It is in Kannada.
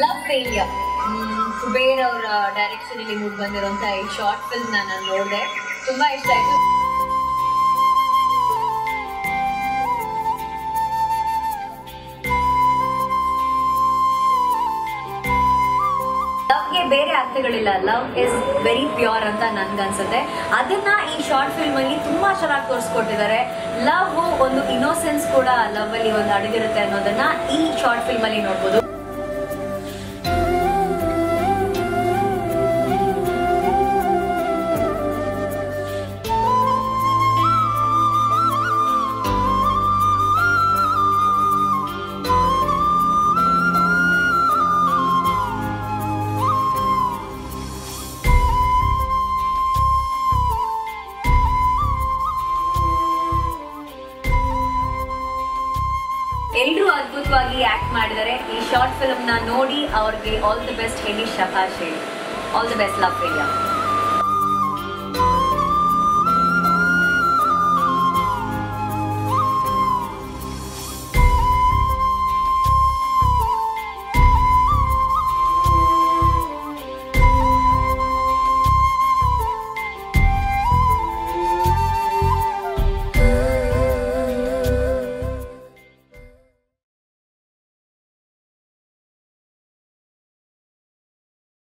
ಲವ್ ಫೇಲಿಯರ್ ಕುಬೇರ್ ಅವರ ಡೈರೆಕ್ಷನ್ ಅಲ್ಲಿ ಮೂಡ್ ಬಂದಿರುವಂತ ಈ ಶಾರ್ಟ್ ಫಿಲ್ಮ್ ನಾನು ನೋಡಿದೆ, ತುಂಬಾ ಇಷ್ಟ ಆಯ್ತು. ಲವ್ಗೆ ಬೇರೆ ಅರ್ಥಗಳಿಲ್ಲ, ಲವ್ ಇಸ್ ವೆರಿ ಪ್ಯೂರ್ ಅಂತ ನನ್ಗನ್ಸುತ್ತೆ. ಅದನ್ನ ಈ ಶಾರ್ಟ್ ಫಿಲ್ಮ್ ಅಲ್ಲಿ ತುಂಬಾ ಚೆನ್ನಾಗಿ ತೋರಿಸ್ಕೊಟ್ಟಿದ್ದಾರೆ. ಲವ್ ಒಂದು ಇನ್ನೋಸೆನ್ಸ್ ಕೂಡ ಲವ್ ಅಲ್ಲಿ ಒಂದು ಅಡಗಿರುತ್ತೆ ಅನ್ನೋದನ್ನ ಈ ಶಾರ್ಟ್ ಫಿಲ್ಮ್ ಅಲ್ಲಿ ನೋಡ್ಬೋದು. ಎಲ್ಲರೂ ಅದ್ಭುತವಾಗಿ ಆಕ್ಟ್ ಮಾಡಿದ್ದಾರೆ. ಈ ಶಾರ್ಟ್ ಫಿಲ್ಮ್ ನ ನೋಡಿ ಅವ್ರಿಗೆ ಆಲ್ ದಿ ಬೆಸ್ಟ್ ಹೇಳಿ, ಶಭಾಷ್ ಹೇಳಿ. All the best love failure.